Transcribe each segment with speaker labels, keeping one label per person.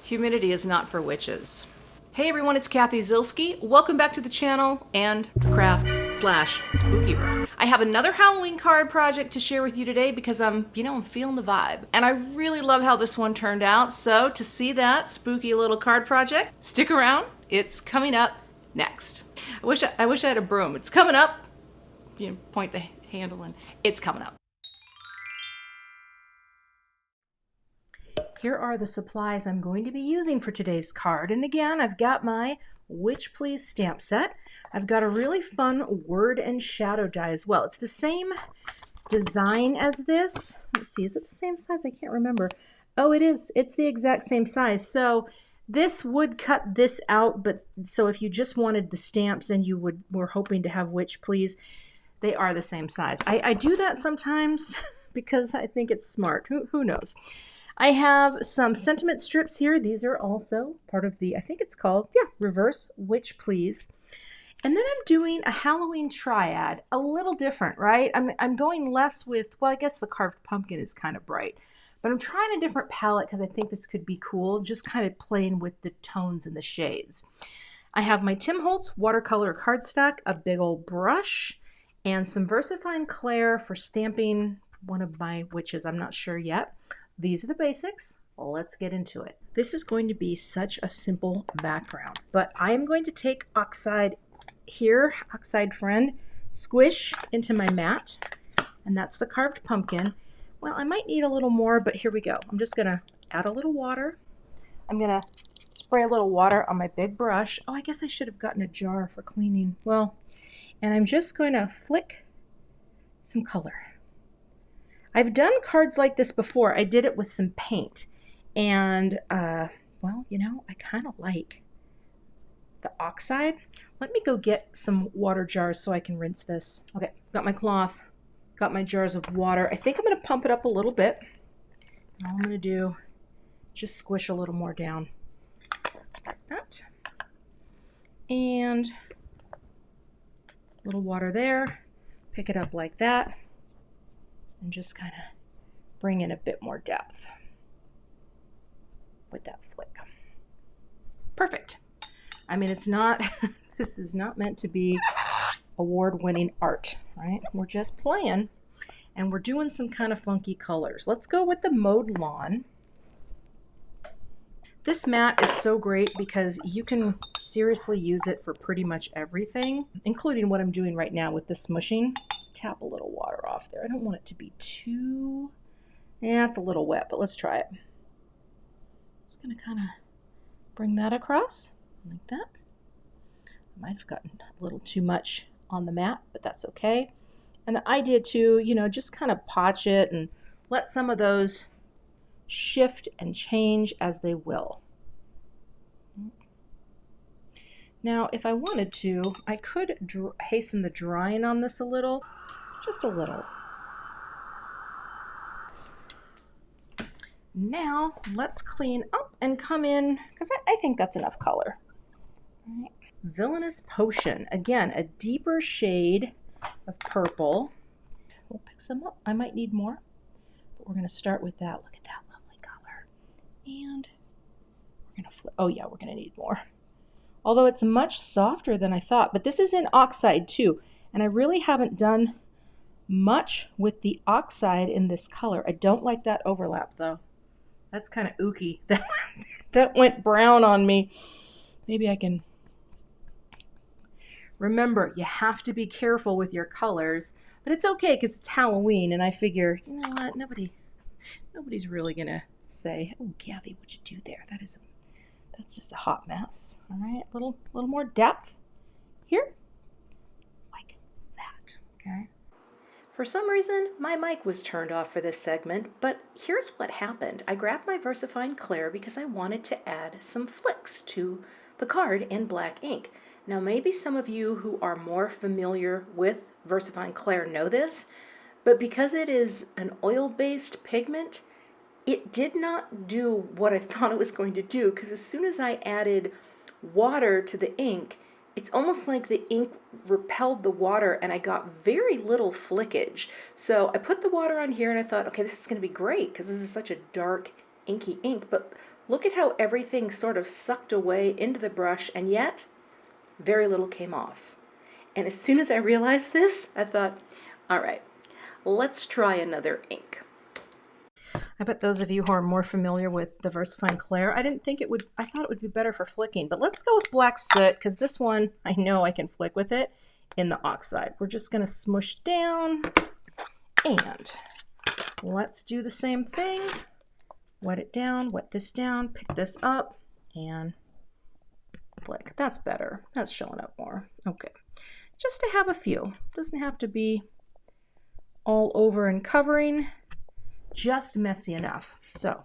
Speaker 1: Humidity is not for witches. Hey everyone, it's Cathy Zielske. Welcome back to the channel and the craft / spooky room. I have another Halloween card project to share with you today because I'm feeling the vibe. And I really love how this one turned out. So to see that spooky little card project, stick around. It's coming up next. I wish I had a broom. It's coming up. You know, point the handle and it's coming up. Here are the supplies I'm going to be using for today's card. And again, I've got my Witch Please stamp set. I've got a really fun word and shadow die as well. It's the same design as this. Let's see, is it the same size? I can't remember. Oh, it is. It's the exact same size. So this would cut this out, but so if you just wanted the stamps and you were hoping to have Witch Please, they are the same size. I do that sometimes because I think it's smart. Who knows? I have some sentiment strips here. These are also part of the, I think it's called, Reverse Witch Please. And then I'm doing a Halloween triad, a little different, right? I'm going less with, well, I guess the carved pumpkin is kind of bright, but I'm trying a different palette because I think this could be cool, just kind of playing with the tones and the shades. I have my Tim Holtz watercolor cardstock, a big old brush, and some VersaFine Clair for stamping one of my witches. I'm not sure yet. These are the basics. Let's get into it. This is going to be such a simple background, but I am going to take Oxide here, Oxide Friend, squish into my mat, and that's the carved pumpkin. Well, I might need a little more, but here we go. I'm just gonna add a little water. I'm gonna spray a little water on my big brush. Oh, I guess I should have gotten a jar for cleaning. Well, and I'm just going to flick some color. I've done cards like this before. I did it with some paint. And, well, you know, I kind of like the Oxide. Let me go get some water jars so I can rinse this. Okay, got my cloth, got my jars of water. I think I'm going to pump it up a little bit. And all I'm going to do, just squish a little more down. Like that. And a little water there. Pick it up like that. And just kind of bring in a bit more depth with that flick. Perfect. I mean, it's not, this is not meant to be award-winning art, right? We're just playing and we're doing some kind of funky colors. Let's go with the Mowed Lawn. This mat is so great because you can seriously use it for pretty much everything, including what I'm doing right now with the smushing. Tap a little water off there. I don't want it to be too, it's a little wet, but let's try it. Just gonna kind of bring that across like that. I might have gotten a little too much on the mat, but that's okay. And the idea too, you know, just kind of potch it and let some of those shift and change as they will. Now, if I wanted to, I could hasten the drying on this a little, just a little. Now, let's clean up and come in, because I think that's enough color. All right. Villainous Potion. Again, a deeper shade of purple. We'll pick some up. I might need more, but we're going to start with that. Look at that lovely color. And we're going to flip. Oh, yeah, we're going to need more. Although it's much softer than I thought, but this is in Oxide too, and I really haven't done much with the Oxide in this color. I don't like that overlap though. That's kind of ooky. That went brown on me. Maybe I can... Remember, you have to be careful with your colors, but it's okay because it's Halloween, and I figure, you know what, nobody's really gonna say, "Oh, Cathy, what'd you do there? That's just a hot mess." All right, a little more depth here, like that, okay? For some reason, my mic was turned off for this segment, but here's what happened. I grabbed my VersaFine Clair because I wanted to add some flicks to the card in black ink. Now, maybe some of you who are more familiar with VersaFine Clair know this, but because it is an oil-based pigment, it did not do what I thought it was going to do, because as soon as I added water to the ink, it's almost like the ink repelled the water and I got very little flickage. So I put the water on here and I thought, okay, this is going to be great because this is such a dark inky ink, but Look at how everything sort of sucked away into the brush, and yet very little came off. And as soon as I realized this, I thought, all right, let's try another ink. I bet those of you who are more familiar with the VersaFine Clair, I thought it would be better for flicking, but let's go with black soot, because this one, I know I can flick with it in the Oxide. We're just gonna smush down, and let's do the same thing. Wet it down, wet this down, pick this up, and flick. That's better. That's showing up more. Okay. Just to have a few. Doesn't have to be all over and covering, just messy enough. So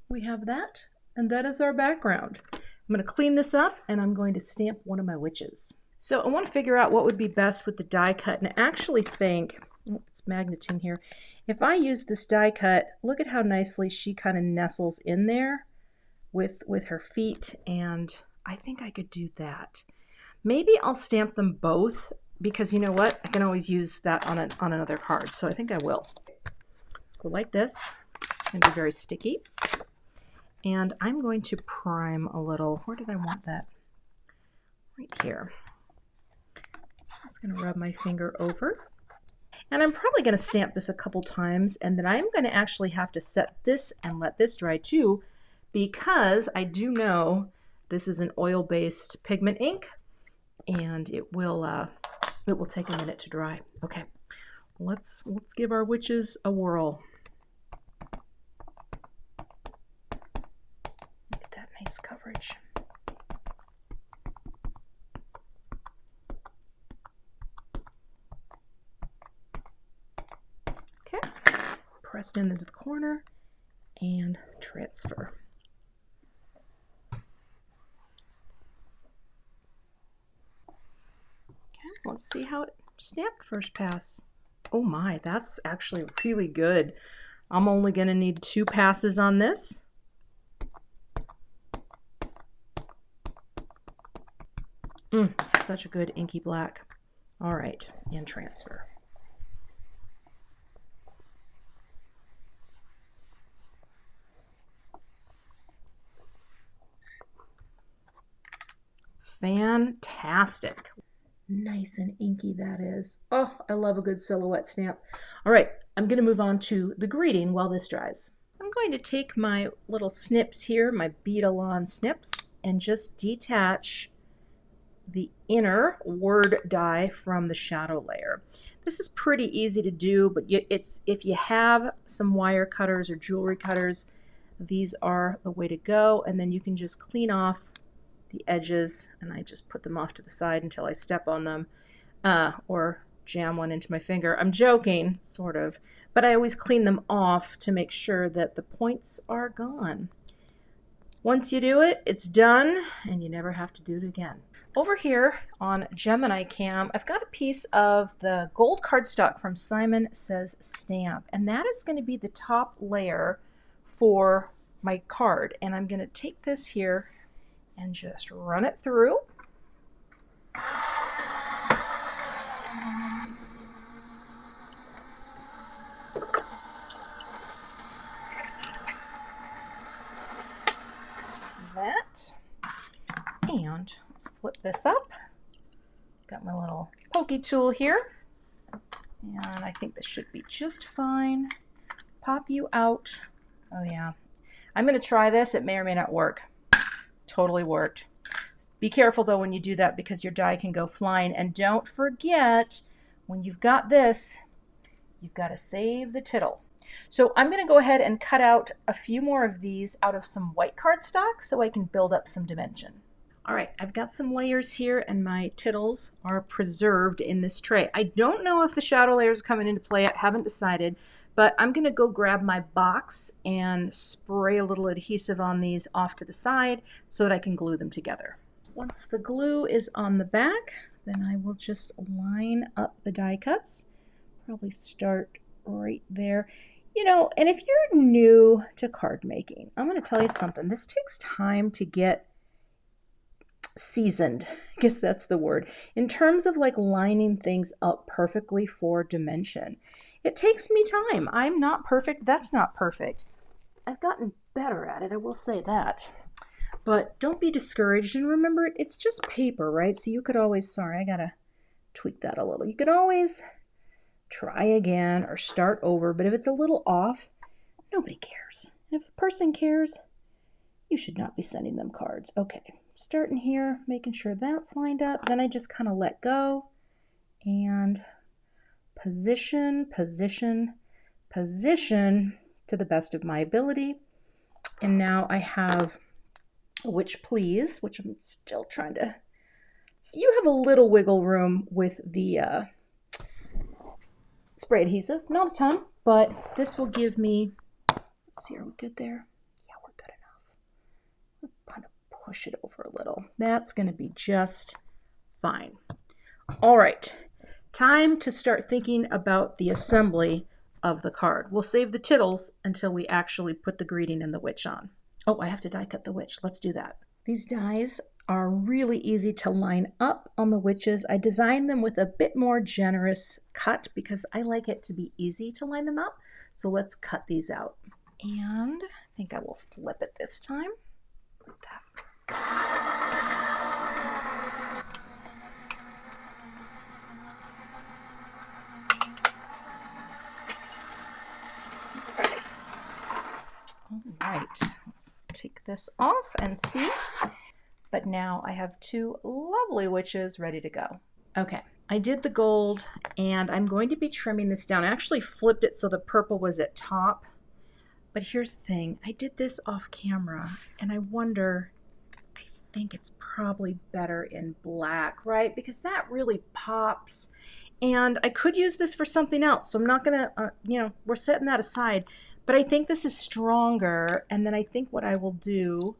Speaker 1: we have that, and that is our background. I'm going to clean this up, and I'm going to stamp one of my witches. So I want to figure out what would be best with the die cut, and I actually think, it's magneting here, if I use this die cut, look at how nicely she kind of nestles in there with her feet, and I think I could do that. Maybe I'll stamp them both, because you know what? I can always use that on another card, so I think I will. Go like this. It's going to be very sticky. And I'm going to prime a little. Where did I want that? Right here. I'm just going to rub my finger over. And I'm probably going to stamp this a couple times, and then I'm going to actually have to set this and let this dry too, because I do know this is an oil-based pigment ink, and it will take a minute to dry. Okay, let's give our witches a whirl. Look at that nice coverage. Okay, pressed into the corner and transfer. Let's see how it snapped first pass. Oh my, that's actually really good. I'm only going to need 2 passes on this. Such a good inky black. All right, and transfer. Fantastic. Nice and inky that is. Oh, I love a good silhouette stamp. All right, I'm going to move on to the greeting while this dries. I'm going to take my little snips here, my Beadalon snips, and just detach the inner word die from the shadow layer. This is pretty easy to do, but if you have some wire cutters or jewelry cutters, these are the way to go, and then you can just clean off the edges, and I just put them off to the side until I step on them or jam one into my finger. I'm joking, sort of, but I always clean them off to make sure that the points are gone. Once you do it, it's done, and you never have to do it again. Over here on Gemini Cam, I've got a piece of the gold cardstock from Simon Says Stamp, and that is going to be the top layer for my card. And I'm going to take this here and just run it through. That. And let's flip this up. Got my little pokey tool here. And I think this should be just fine. Pop you out. Oh yeah. I'm going to try this. It may or may not work. Totally worked. Be careful though when you do that, because your die can go flying. And don't forget, when you've got this, you've got to save the tittle. So I'm going to go ahead and cut out a few more of these out of some white cardstock so I can build up some dimension. All right, I've got some layers here, and my tittles are preserved in this tray. I don't know if the shadow layers are coming into play. I haven't decided, but I'm going to go grab my box and spray a little adhesive on these off to the side so that I can glue them together. Once the glue is on the back, then I will just line up the die cuts. Probably start right there. You know, and if you're new to card making, I'm going to tell you something. This takes time to get seasoned. I guess that's the word. In terms of like lining things up perfectly for dimension. It takes me time. I'm not perfect. That's not perfect. I've gotten better at it, I will say that. But don't be discouraged, and remember, it's just paper, right? So you could always, sorry, I gotta tweak that a little. You could always try again or start over, but if it's a little off, nobody cares. And if the person cares, you should not be sending them cards. Okay, starting here, making sure that's lined up. Then I just kind of let go and position, position, position to the best of my ability. And now I have Which Please, which I'm still trying to, so you have a little wiggle room with the spray adhesive, not a ton, but this will give me, let's see, are we good there? Yeah, we're good enough. We'll kind of push it over a little. That's going to be just fine. All right, time to start thinking about the assembly of the card. We'll save the tittles until we actually put the greeting and the witch on. Oh, I have to die cut the witch. Let's do that. These dies are really easy to line up on the witches. I designed them with a bit more generous cut because I like it to be easy to line them up. So let's cut these out. And I think I will flip it this time. Like that. All right, let's take this off and see. But now I have two lovely witches ready to go. Okay, I did the gold and I'm going to be trimming this down. I actually flipped it so the purple was at top. But here's the thing, I did this off camera and I wonder, I think it's probably better in black, right? Because that really pops. And I could use this for something else. So I'm not gonna, we're setting that aside. But I think this is stronger, and then I think what I will do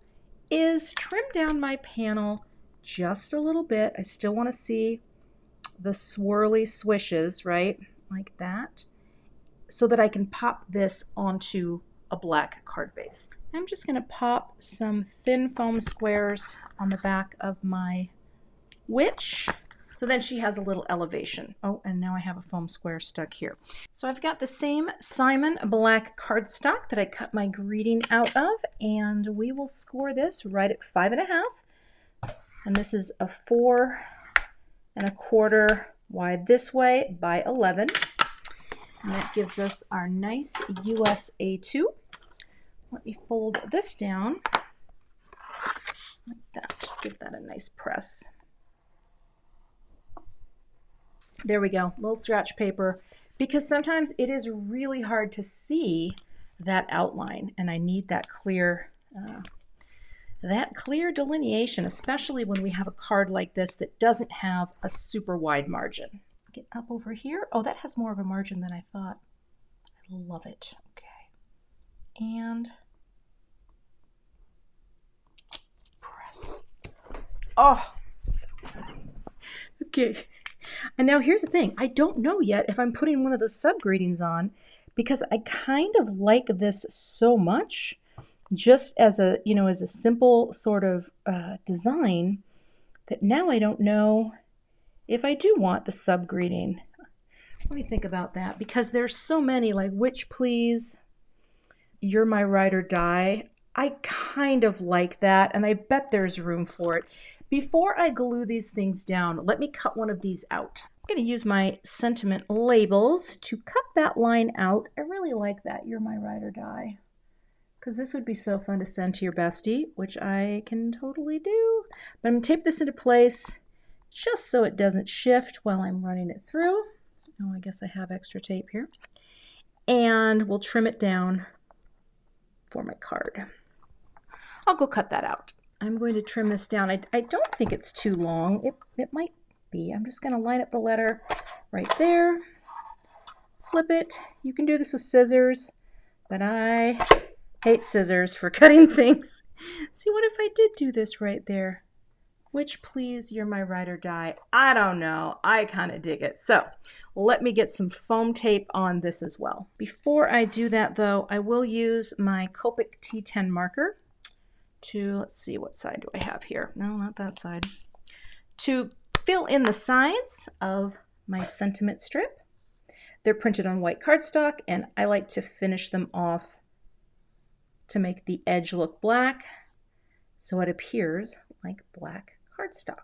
Speaker 1: is trim down my panel just a little bit. I still want to see the swirly swishes, right? Like that, so that I can pop this onto a black card base. I'm just going to pop some thin foam squares on the back of my witch. So then she has a little elevation. Oh, and now I have a foam square stuck here. So I've got the same Simon black cardstock that I cut my greeting out of, and we will score this right at 5.5. And this is a 4 1/4 wide this way by 11. And that gives us our nice US A2. Let me fold this down like that. Give that a nice press. There we go, little scratch paper, because sometimes it is really hard to see that outline, and I need that clear delineation, especially when we have a card like this that doesn't have a super wide margin. Get up over here. Oh, that has more of a margin than I thought. I love it. Okay, and press. Oh, so fun. Okay. And now here's the thing, I don't know yet if I'm putting one of those sub greetings on, because I kind of like this so much just as a, as a simple sort of design, that now I don't know if I do want the sub greeting. Let me think about that, because there's so many, like Which Please, You're My Ride or Die. I kind of like that, and I bet there's room for it. Before I glue these things down, let me cut one of these out. I'm going to use my sentiment labels to cut that line out. I really like that, You're My Ride or Die, because this would be so fun to send to your bestie, which I can totally do. But I'm going to tape this into place just so it doesn't shift while I'm running it through. Oh, I guess I have extra tape here. And we'll trim it down for my card. I'll go cut that out. I'm going to trim this down. I don't think it's too long. It might be. I'm just going to line up the letter right there. Flip it. You can do this with scissors, but I hate scissors for cutting things. See, what if I did do this right there? Which Please, You're My Ride or Die. I don't know. I kind of dig it. So let me get some foam tape on this as well. Before I do that, though, I will use my Copic T10 marker to, let's see, what side do I have here? No, not that side. To fill in the sides of my sentiment strip. They're printed on white cardstock, and I like to finish them off to make the edge look black so it appears like black cardstock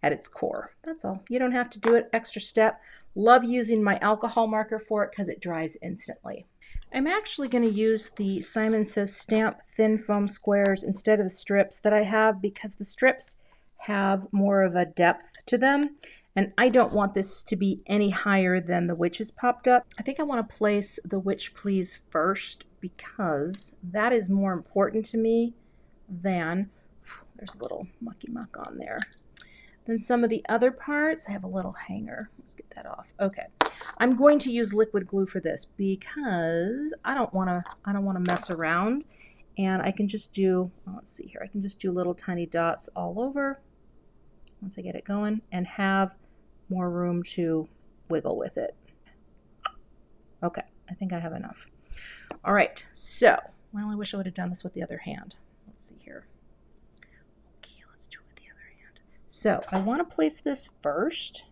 Speaker 1: at its core. That's all. You don't have to do it extra step. Love using my alcohol marker for it because it dries instantly. I'm actually going to use the Simon Says Stamp thin foam squares instead of the strips that I have because the strips have more of a depth to them. And I don't want this to be any higher than the witches popped up. I think I want to place the Witch Please first because that is more important to me than, there's a little mucky muck on there, than some of the other parts. I have a little hanger. Let's get that off. Okay. I'm going to use liquid glue for this because I don't want to mess around, and I can just do, let's see here, I can just do little tiny dots all over once I get it going and have more room to wiggle with it. Okay, I think I have enough. All right, so, well, I wish I would have done this with the other hand. Let's see here. Okay, let's do it with the other hand. So I want to place this first,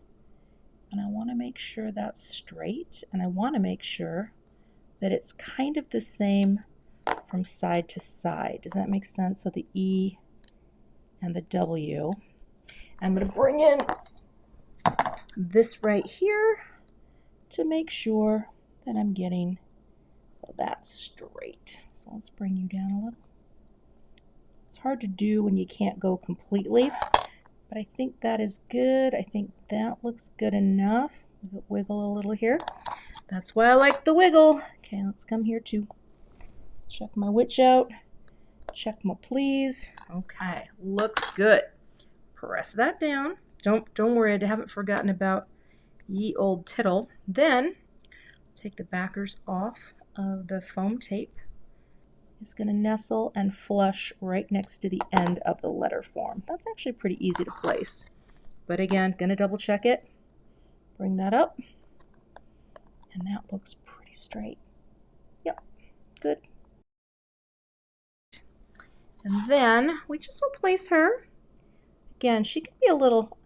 Speaker 1: and I want to make sure that's straight, and I want to make sure that it's kind of the same from side to side. Does that make sense? So the E and the W. I'm going to bring in this right here to make sure that I'm getting that straight. So let's bring you down a little. It's hard to do when you can't go completely, but I think that is good. I think that looks good enough. Wiggle a little here. That's why I like the wiggle. Okay, let's come here too. Check my witch out. Check my please. Okay, looks good. Press that down. Don't worry, I haven't forgotten about ye old tittle. Then take the backers off of the foam tape. It's going to nestle and flush right next to the end of the letter form. That's actually pretty easy to place. But again, going to double check it. Bring that up. And that looks pretty straight. Yep, good. And then we just will place her. Again, she can be a little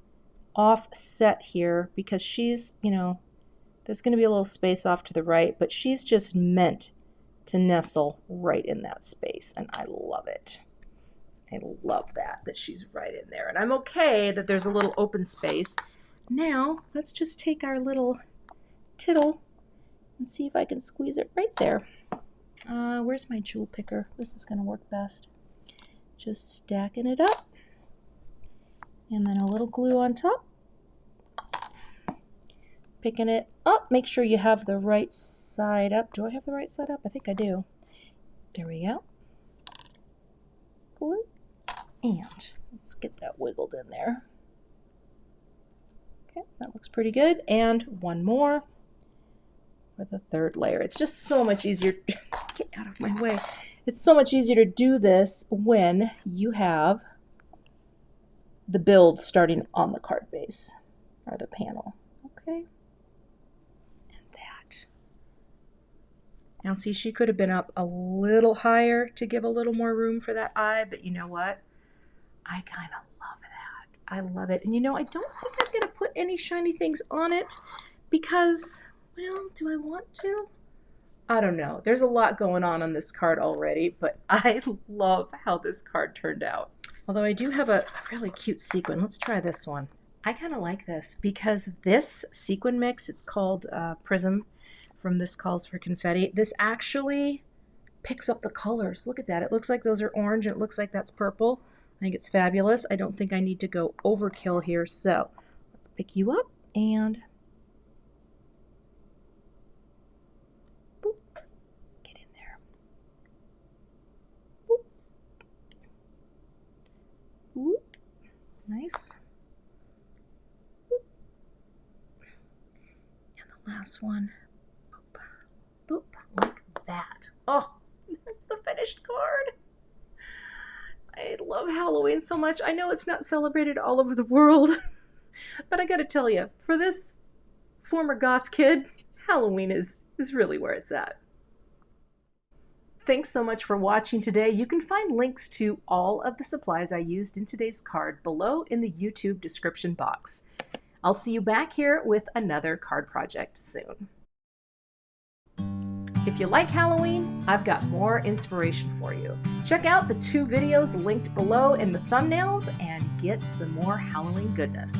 Speaker 1: offset here because she's, you know, there's going to be a little space off to the right, but she's just meant to nestle right in that space, and I love it. I love that she's right in there, and I'm okay that there's a little open space. Now, let's just take our little tittle and see if I can squeeze it right there. Where's my jewel picker? This is going to work best. Just stacking it up. And then a little glue on top. Picking it up. Make sure you have the right side up. Do I have the right side up? I think I do. There we go. Glue. And let's get that wiggled in there. Okay, that looks pretty good. And one more for the third layer. It's just so much easier. Get out of my way. It's so much easier to do this when you have the build starting on the card base or the panel. Okay. And that. Now see, she could have been up a little higher to give a little more room for that eye, but you know what? I kind of love that. I love it. And you know, I don't think I'm going to put any shiny things on it because, well, do I want to? I don't know. There's a lot going on this card already, but I love how this card turned out. Although I do have a really cute sequin. Let's try this one. I kind of like this because this sequin mix, it's called Prism from This Calls for Confetti. This actually picks up the colors. Look at that. It looks like those are orange and it looks like that's purple. I think it's fabulous. I don't think I need to go overkill here. So let's pick you up and boop, get in there. Boop. Boop. Nice. Boop. And the last one. Boop. Boop. Like that. Oh, that's the finished card. I love Halloween so much. I know it's not celebrated all over the world, but I gotta tell you, for this former goth kid, Halloween is really where it's at. Thanks so much for watching today. You can find links to all of the supplies I used in today's card below in the YouTube description box. I'll see you back here with another card project soon. If you like Halloween, I've got more inspiration for you. Check out the 2 videos linked below in the thumbnails and get some more Halloween goodness.